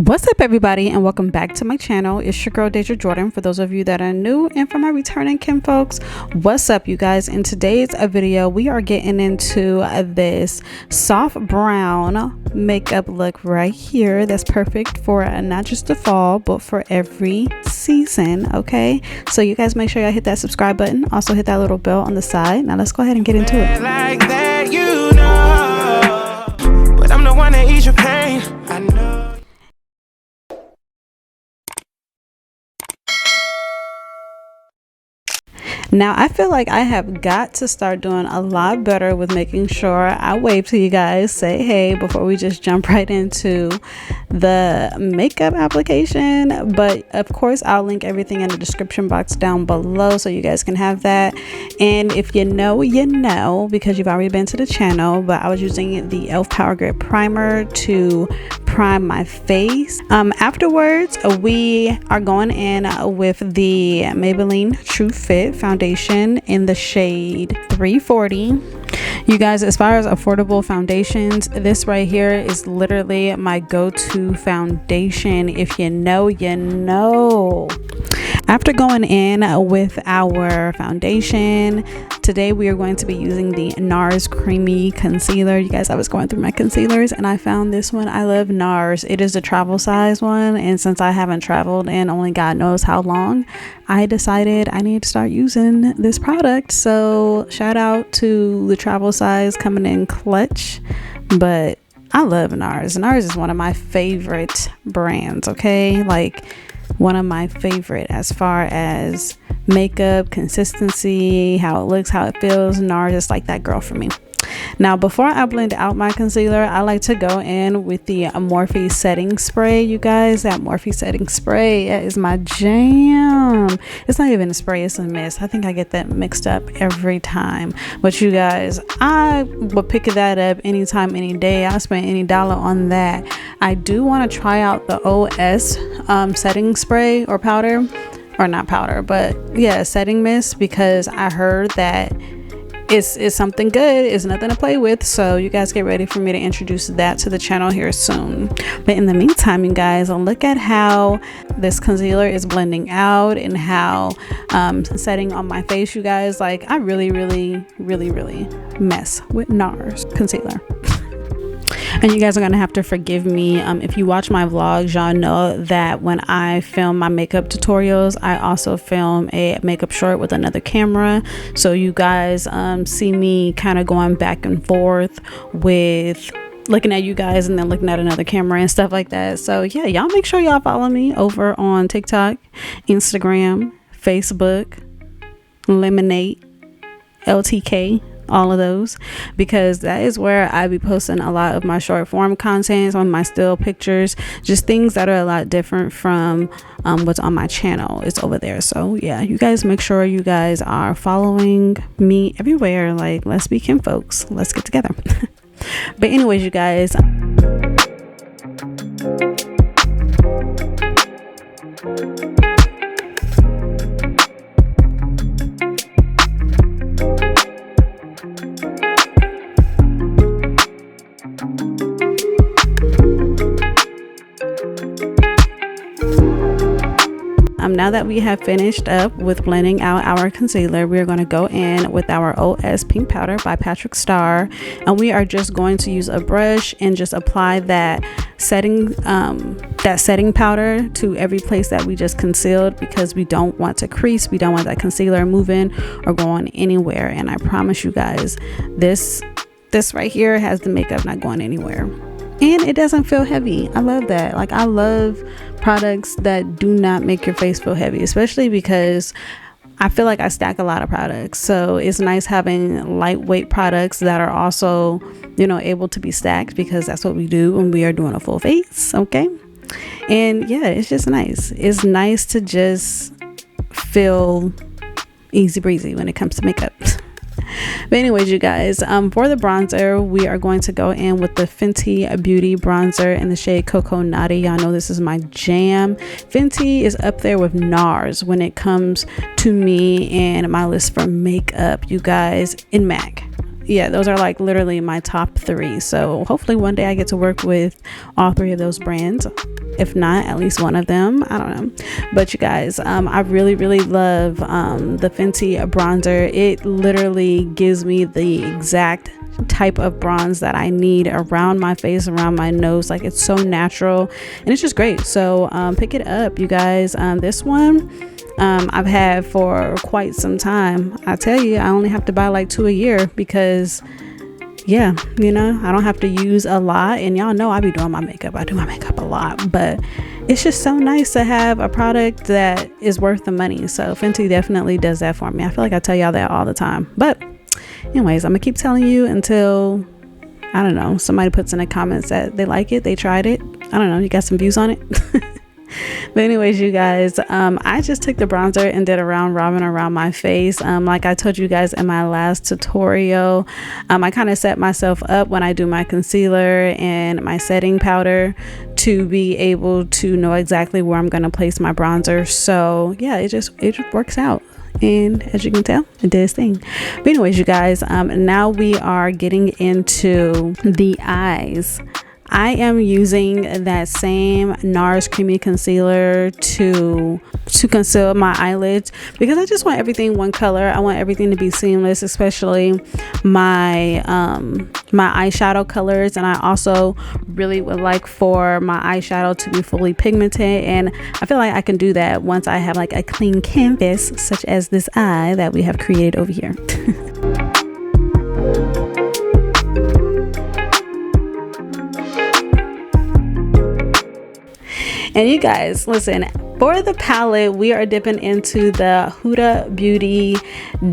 What's up, everybody, and welcome back to my channel. It's your girl Dazja Jordan, for those of you that are new, and for my returning kin folks, what's up, you guys? In today's video, we are getting into this soft brown makeup look right here that's perfect for not just the fall but for every season. Okay, so you guys make sure y'all hit that subscribe button, also hit that little bell on the side. Now let's go ahead and get into it. Like that, you know, but I'm the one that ease your pain. I know. Now I feel like I have got to start doing a lot better with making sure I wave to you guys, say hey before we just jump right into the makeup application. But of course I'll link everything in the description box down below so you guys can have that. And if you know, you know, because you've already been to the channel, but I was using the e.l.f. Power Grip Primer to prime my face. Afterwards we are going in with the Maybelline True Fit foundation in the shade 340. You guys, as far as affordable foundations, this right here is literally my go-to foundation. If you know, you know. After going in with our foundation, today we are going to be using the NARS Creamy Concealer. You guys, I was going through my concealers and I found this one. I love NARS. It is the travel size one, and since I haven't traveled in only God knows how long, I decided I need to start using this product. So shout out to the travel size coming in clutch. But I love NARS. NARS is one of my favorite brands, okay? Like, one of my favorite as far as makeup consistency, how it looks, how it feels. NARS is like that girl for me. Now, before I blend out my concealer, I like to go in with the Morphe setting spray. You guys, that Morphe setting spray is my jam. It's not even a spray, it's a mist. I think I get that mixed up every time. But you guys, I would pick that up anytime, any day. I spend any dollar on that. I do want to try out the OS setting spray or powder, or not powder, but yeah, setting mist, because I heard that it's something good. It's nothing to play with. So you guys get ready for me to introduce that to the channel here soon. But in the meantime, you guys, look at how this concealer is blending out and how setting on my face. You guys, like, I really mess with NARS concealer. And you guys are gonna have to forgive me. If you watch my vlogs, y'all know that when I film my makeup tutorials, I also film a makeup short with another camera. So you guys see me kind of going back and forth with looking at you guys and then looking at another camera and stuff like that. So yeah, y'all make sure y'all follow me over on TikTok, Instagram, Facebook, Lemonade, LTK, all of those, because that is where I be posting a lot of my short form content, on my still pictures, just things that are a lot different from what's on my channel. It's over there. So yeah, you guys make sure you guys are following me everywhere. Like, let's be kin folks, let's get together. But anyways, you guys, now that we have finished up with blending out our concealer, we're going to go in with our OS Pink Powder by Patrick Starr, and we are just going to use a brush and just apply that setting powder to every place that we just concealed, because we don't want to crease, we don't want that concealer moving or going anywhere. And I promise you guys, this right here has the makeup not going anywhere, and it doesn't feel heavy. I love that. Like, I love products that do not make your face feel heavy, especially because I feel like I stack a lot of products. So it's nice having lightweight products that are also, you know, able to be stacked, because that's what we do when we are doing a full face. Okay. And yeah, it's just nice. It's nice to just feel easy breezy when it comes to makeup. But anyways, you guys, for the bronzer, we are going to go in with the Fenty Beauty bronzer in the shade Coco Naughty. Y'all know this is my jam. Fenty is up there with NARS when it comes to me and my list for makeup, you guys, in MAC. Yeah, those are like literally my top 3. So hopefully one day I get to work with all 3 of those brands. if not at least one of them. I don't know, but you guys, I really love the Fenty bronzer. It literally gives me the exact type of bronze that I need around my face, around my nose. Like, it's so natural and it's just great. So pick it up, you guys. This one I've had for quite some time. I tell you, I only have to buy like 2 a year because yeah, you know, I don't have to use a lot, and y'all know I be doing my makeup. I do my makeup a lot, but it's just so nice to have a product that is worth the money. So Fenty definitely does that for me. I feel like I tell y'all that all the time, but anyways, I'm gonna keep telling you until, I don't know, somebody puts in the comments that they like it, they tried it. I don't know, you got some views on it. But anyways, you guys, I just took the bronzer and did a round robin around my face. Like I told you guys in my last tutorial, I kind of set myself up when I do my concealer and my setting powder to be able to know exactly where I'm going to place my bronzer. So yeah, it just works out. And as you can tell, it did its thing. But anyways, you guys, now we are getting into the eyes. I am using that same NARS creamy concealer to conceal my eyelids because I just want everything one color. I want everything to be seamless, especially my my eyeshadow colors. And I also really would like for my eyeshadow to be fully pigmented, and I feel like I can do that once I have like a clean canvas such as this eye that we have created over here. And you guys, listen, for the palette, we are dipping into the Huda Beauty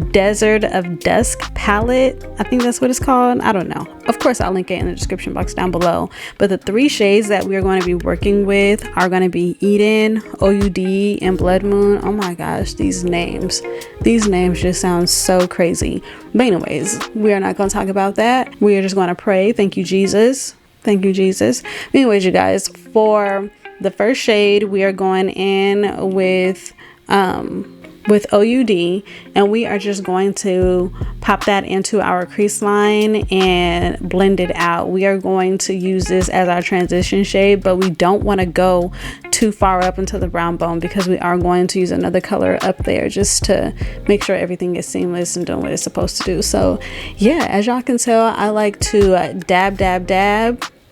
Desert of Dusk palette. I think that's what it's called. I don't know. Of course, I'll link it in the description box down below. But the 3 shades that we are going to be working with are going to be Eden, OUD, and Bloodmoon. Oh my gosh, these names just sound so crazy. But anyways, we are not going to talk about that. We are just going to pray. Thank you, Jesus. Thank you, Jesus. Anyways, you guys, for the first shade, we are going in with OUD, and we are just going to pop that into our crease line and blend it out. We are going to use this as our transition shade, but we don't want to go too far up into the brown bone because we are going to use another color up there just to make sure everything is seamless and doing what it's supposed to do. So yeah, as y'all can tell, I like to dab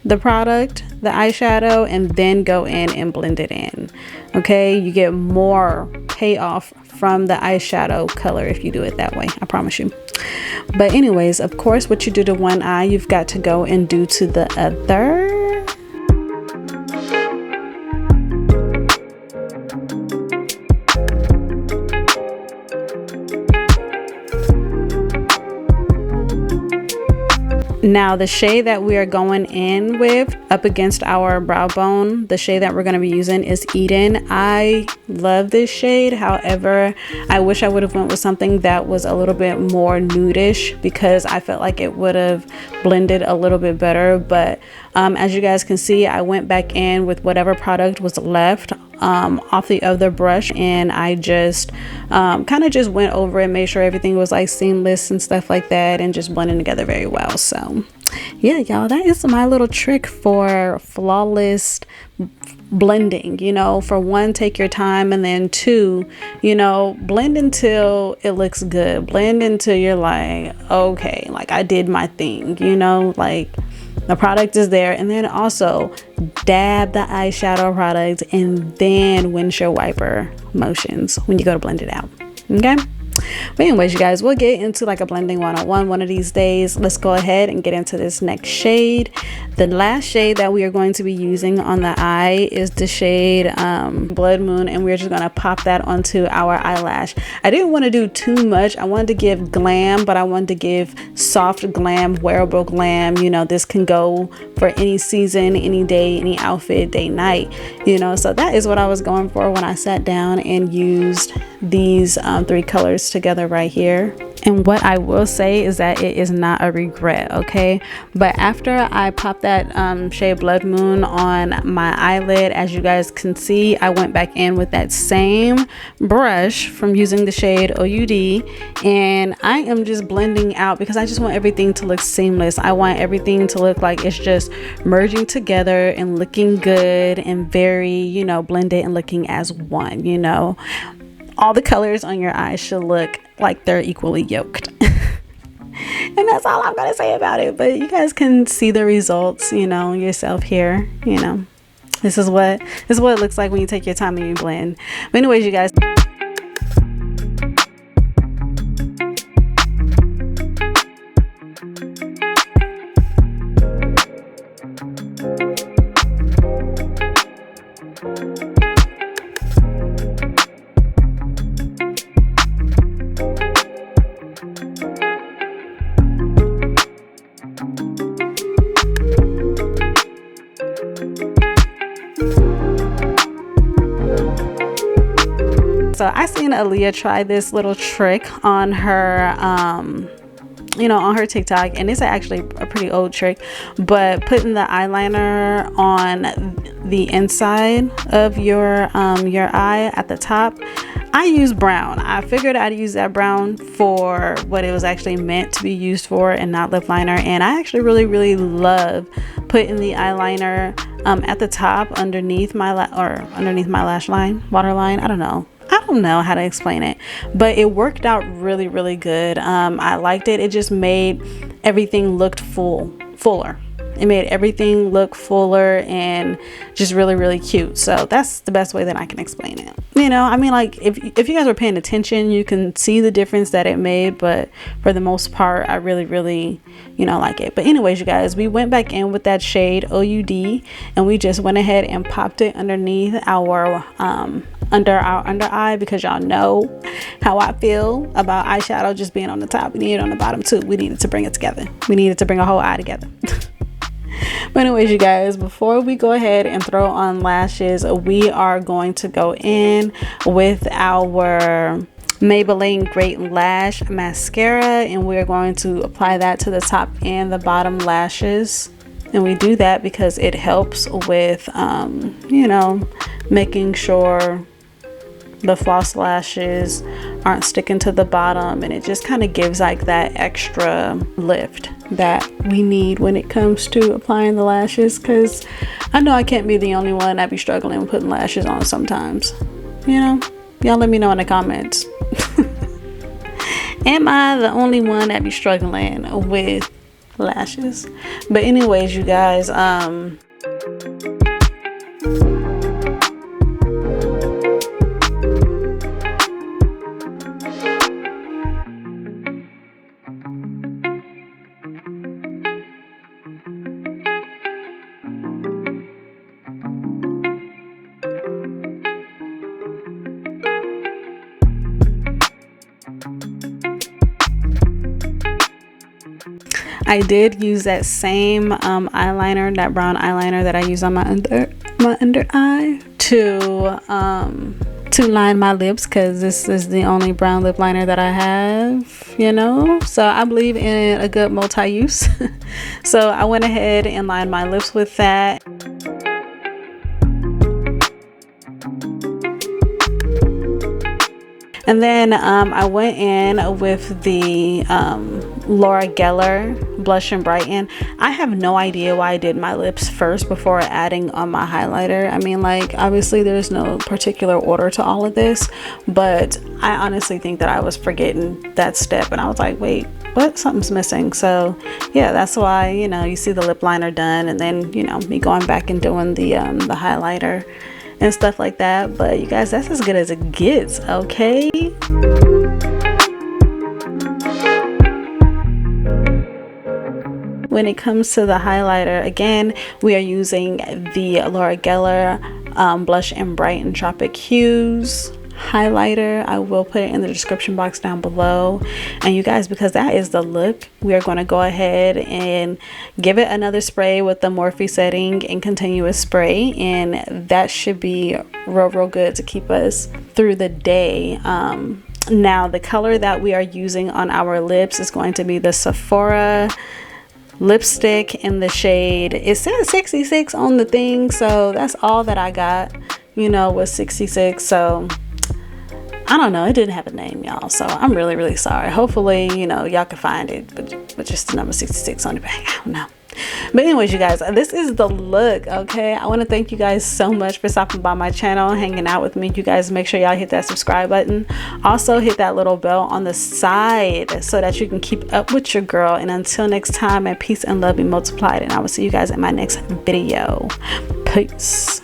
the product, the eyeshadow, and then go in and blend it in. Okay, you get more payoff from the eyeshadow color if you do it that way, I promise you. But anyways, of course, what you do to one eye, you've got to go and do to the other. Now the shade that we are going in with up against our brow bone, the shade that we're going to be using is Eden. I love this shade. However, I wish I would have went with something that was a little bit more nudish because I felt like it would have blended a little bit better. But as you guys can see, I went back in with whatever product was left off the other brush, and I just kind of just went over and made sure everything was like seamless and stuff like that, and just blending together very well. So yeah, y'all, that is my little trick for flawless blending. You know, for one, take your time, and then 2, you know, blend until it looks good. Blend until you're like, okay, like I did my thing, you know, like the product is there. And then also dab the eyeshadow product and then windshield wiper motions when you go to blend it out. Okay, but anyways, you guys, we'll get into like a blending 101 one of these days. Let's go ahead and get into this next shade. The last shade that we are going to be using on the eye is the shade Blood Moon, and we're just going to pop that onto our eyelash. I didn't want to do too much. I wanted to give glam, but I wanted to give soft glam, wearable glam. You know, this can go for any season, any day, any outfit, day, night, you know. So that is what I was going for when I sat down and used these 3 colors this together right here. And what I will say is that it is not a regret, okay? But after I popped that shade Blood Moon on my eyelid, as you guys can see, I went back in with that same brush from using the shade OUD, and I am just blending out because I just want everything to look seamless. I want everything to look like it's just merging together and looking good and very, you know, blended and looking as one, you know. All the colors on your eyes should look like they're equally yoked. And that's all I'm gonna say about it, but you guys can see the results, you know, yourself here. You know, this is what it looks like when you take your time and you blend. But anyways, you guys, so I seen Aaliyah try this little trick on her you know, on her TikTok, and it's actually a pretty old trick, but putting the eyeliner on the inside of your eye at the top. I use brown. I figured I'd use that brown for what it was actually meant to be used for and not lip liner, and I actually really love putting the eyeliner at the top underneath my lash line, waterline. I don't know how to explain it, but it worked out really good. I liked it. It just made everything look fuller. It made everything look fuller and just really cute. So that's the best way that I can explain it. You know, I mean, like if you guys are paying attention, you can see the difference that it made, but for the most part, I really, you know, like it. But anyways, you guys, we went back in with that shade OUD, and we just went ahead and popped it underneath our under eye, because y'all know how I feel about eyeshadow just being on the top. We need it on the bottom too. We needed to bring it together. We needed to bring a whole eye together. But anyways, you guys, before we go ahead and throw on lashes, we are going to go in with our Maybelline Great Lash Mascara, and we're going to apply that to the top and the bottom lashes. And we do that because it helps with you know, making sure the false lashes aren't sticking to the bottom, and it just kind of gives like that extra lift that we need when it comes to applying the lashes, because I know I can't be the only one that be struggling with putting lashes on sometimes. You know, y'all let me know in the comments. Am I the only one that be struggling with lashes? But anyways, you guys, I did use that same eyeliner, that brown eyeliner that I use on my under eye to line my lips, because this is the only brown lip liner that I have, you know. So I believe in a good multi-use. So I went ahead and lined my lips with that. And then I went in with the Laura Gellar Blush and Brighten. I have no idea why I did my lips first before adding on my highlighter. I mean, like, obviously there's no particular order to all of this, but I honestly think that I was forgetting that step, and I was like, wait, what? Something's missing. So yeah, that's why, you know, you see the lip liner done, and then, you know, me going back and doing the highlighter and stuff like that. But you guys, that's as good as it gets, okay? When it comes to the highlighter, again, we are using the Laura Gellar Blush and Brighten Tropic Hues highlighter. I will put it in the description box down below. And you guys, because that is the look, we are going to go ahead and give it another spray with the Morphe setting and continuous spray, and that should be real good to keep us through the day. Now the color that we are using on our lips is going to be the Sephora lipstick in the shade, it says 66 on the thing, so that's all that I got, you know, was 66. So I don't know, it didn't have a name, y'all, so I'm really sorry. Hopefully, you know, y'all can find it, but just the number 66 on the back. I don't know. But anyways, you guys, this is the look. Okay, I want to thank you guys so much for stopping by my channel and hanging out with me. You guys, make sure y'all hit that subscribe button. Also hit that little bell on the side so that you can keep up with your girl. And until next time, and peace and love be multiplied, and I will see you guys in my next video. Peace.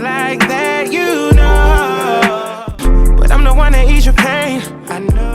Like that, you know, but I'm the one that ease your pain. I know.